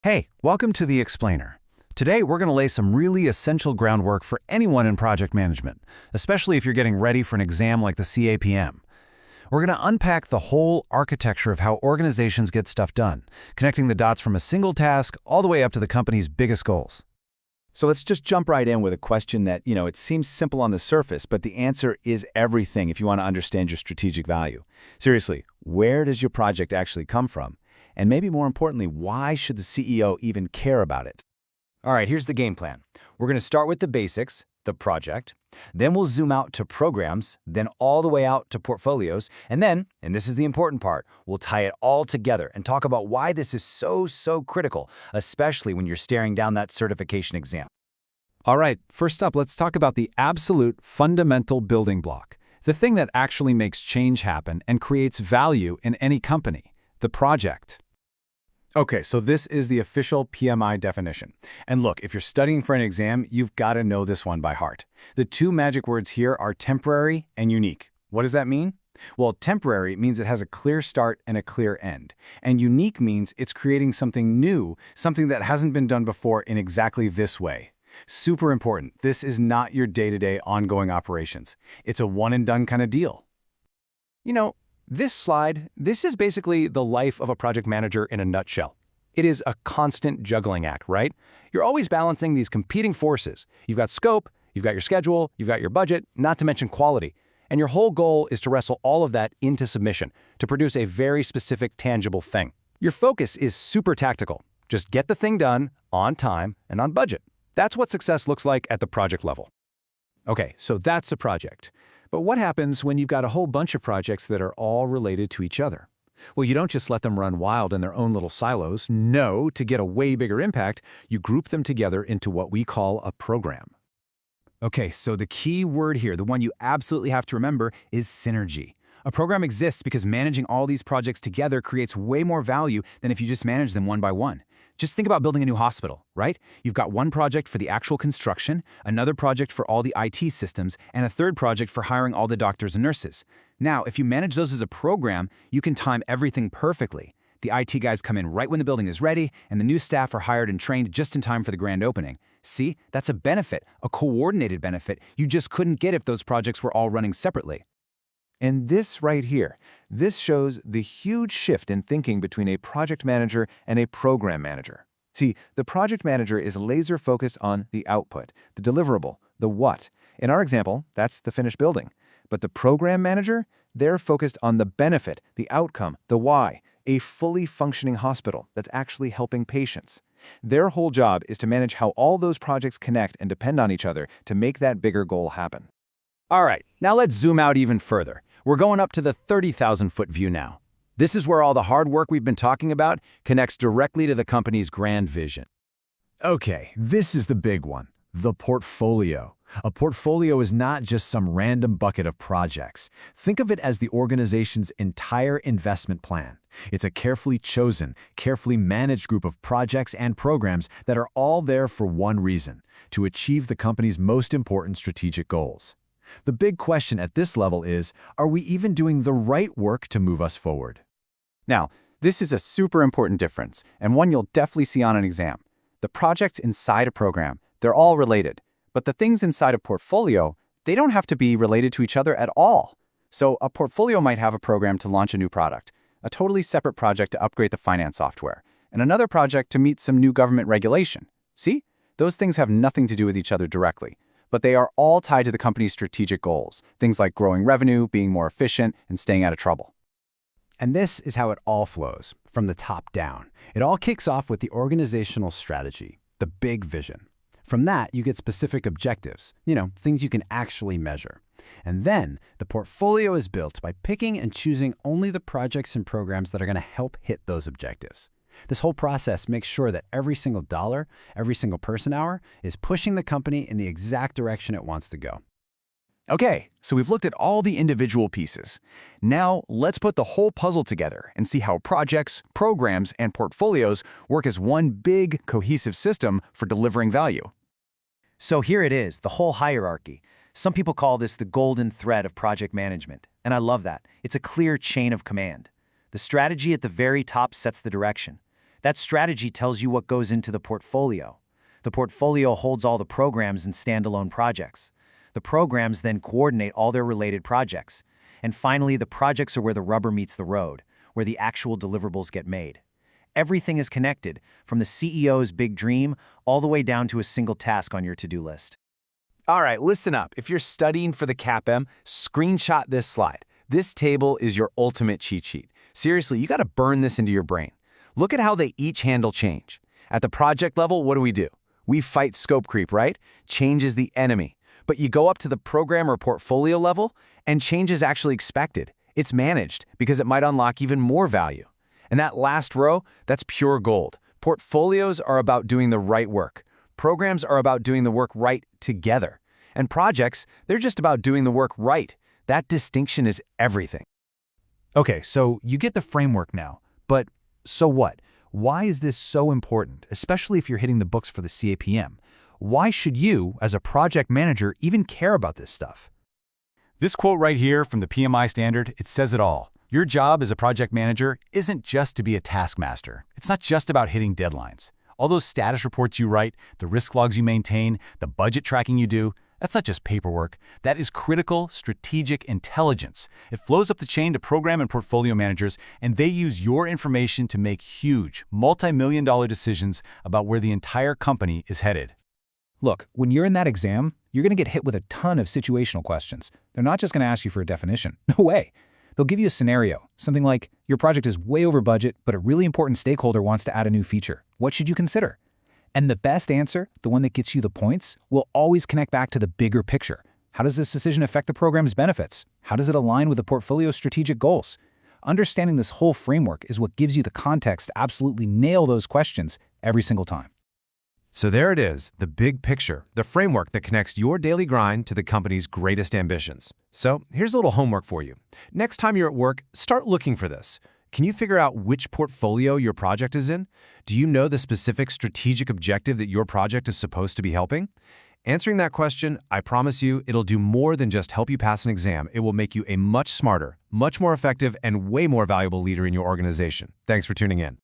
Hey, welcome to The Explainer. Today, we're going to lay some really essential groundwork for anyone in project management, especially if you're getting ready for an exam like the CAPM. We're going to unpack the whole architecture of how organizations get stuff done, connecting the dots from a single task all the way up to the company's biggest goals. So let's just jump right in with a question that, it seems simple on the surface, but the answer is everything if you want to understand your strategic value. Seriously, where does your project actually come from? And maybe more importantly, why should the CEO even care about it? All right, here's the game plan. We're going to start with the basics, the project. Then we'll zoom out to programs, then all the way out to portfolios. And then, and this is the important part, we'll tie it all together and talk about why this is so critical, especially when you're staring down that certification exam. All right, first up, let's talk about the absolute fundamental building block, the thing that actually makes change happen and creates value in any company, the project. Okay, so this is the official PMI definition. And look, if you're studying for an exam, you've got to know this one by heart. The two magic words here are temporary and unique. What does that mean? Well, temporary means it has a clear start and a clear end. And unique means it's creating something new, something that hasn't been done before in exactly this way. Super important. This is not your day-to-day ongoing operations. It's a one-and-done kind of deal. This slide, this is basically the life of a project manager in a nutshell. It is a constant juggling act, right? You're always balancing these competing forces. You've got scope, you've got your schedule, you've got your budget, not to mention quality. And your whole goal is to wrestle all of that into submission, to produce a very specific, tangible thing. Your focus is super tactical. Just get the thing done, on time, and on budget. That's what success looks like at the project level. Okay, so that's a project. But what happens when you've got a whole bunch of projects that are all related to each other? Well, you don't just let them run wild in their own little silos. No, to get a way bigger impact, you group them together into what we call a program. Okay, so the key word here, the one you absolutely have to remember, is synergy. A program exists because managing all these projects together creates way more value than if you just manage them one by one. Just think about building a new hospital, right? You've got one project for the actual construction, another project for all the IT systems, and a third project for hiring all the doctors and nurses. Now, if you manage those as a program, you can time everything perfectly. The IT guys come in right when the building is ready, and the new staff are hired and trained just in time for the grand opening. See, that's a benefit, a coordinated benefit you just couldn't get if those projects were all running separately. And this right here, this shows the huge shift in thinking between a project manager and a program manager. See, the project manager is laser-focused on the output, the deliverable, the what. In our example, that's the finished building. But the program manager, they're focused on the benefit, the outcome, the why, a fully functioning hospital that's actually helping patients. Their whole job is to manage how all those projects connect and depend on each other to make that bigger goal happen. All right, now let's zoom out even further. We're going up to the 30,000-foot view now. This is where all the hard work we've been talking about connects directly to the company's grand vision. Okay, this is the big one, the portfolio. A portfolio is not just some random bucket of projects. Think of it as the organization's entire investment plan. It's a carefully chosen, carefully managed group of projects and programs that are all there for one reason, to achieve the company's most important strategic goals. The big question at this level is, are we even doing the right work to move us forward? Now, this is a super important difference, and one you'll definitely see on an exam. The projects inside a program, they're all related. But the things inside a portfolio, they don't have to be related to each other at all. So a portfolio might have a program to launch a new product, a totally separate project to upgrade the finance software, and another project to meet some new government regulation. See? Those things have nothing to do with each other directly, but they are all tied to the company's strategic goals, things like growing revenue, being more efficient, and staying out of trouble. And this is how it all flows, from the top down. It all kicks off with the organizational strategy, the big vision. From that, you get specific objectives, things you can actually measure. And then, the portfolio is built by picking and choosing only the projects and programs that are going to help hit those objectives. This whole process makes sure that every single dollar, every single person hour is pushing the company in the exact direction it wants to go. Okay, so we've looked at all the individual pieces. Now, let's put the whole puzzle together and see how projects, programs, and portfolios work as one big, cohesive system for delivering value. So here it is, the whole hierarchy. Some people call this the golden thread of project management, and I love that. It's a clear chain of command. The strategy at the very top sets the direction. That strategy tells you what goes into the portfolio. The portfolio holds all the programs and standalone projects. The programs then coordinate all their related projects. And finally, the projects are where the rubber meets the road, where the actual deliverables get made. Everything is connected, from the CEO's big dream all the way down to a single task on your to-do list. All right, listen up. If you're studying for the CAPM, screenshot this slide. This table is your ultimate cheat sheet. Seriously, you got to burn this into your brain. Look at how they each handle change. At the project level, what do? We fight scope creep, right? Change is the enemy. But you go up to the program or portfolio level, and change is actually expected. It's managed because it might unlock even more value. And that last row, that's pure gold. Portfolios are about doing the right work. Programs are about doing the work right together. And projects, they're just about doing the work right. That distinction is everything. Okay, so you get the framework now, but so what? Why is this so important, especially if you're hitting the books for the CAPM? Why should you, as a project manager, even care about this stuff? This quote right here from the PMI standard, it says it all. Your job as a project manager isn't just to be a taskmaster. It's not just about hitting deadlines. All those status reports you write, the risk logs you maintain, the budget tracking you do, that's not just paperwork. That is critical, strategic intelligence. It flows up the chain to program and portfolio managers, and they use your information to make huge, multi-million-dollar decisions about where the entire company is headed. Look, when you're in that exam, you're going to get hit with a ton of situational questions. They're not just going to ask you for a definition. No way. They'll give you a scenario, something like, your project is way over budget, but a really important stakeholder wants to add a new feature. What should you consider? And the best answer, the one that gets you the points, will always connect back to the bigger picture. How does this decision affect the program's benefits? How does it align with the portfolio's strategic goals? Understanding this whole framework is what gives you the context to absolutely nail those questions every single time. So there it is, the big picture, the framework that connects your daily grind to the company's greatest ambitions. So here's a little homework for you. Next time you're at work, start looking for this. Can you figure out which portfolio your project is in? Do you know the specific strategic objective that your project is supposed to be helping? Answering that question, I promise you, it'll do more than just help you pass an exam. It will make you a much smarter, much more effective, and way more valuable leader in your organization. Thanks for tuning in.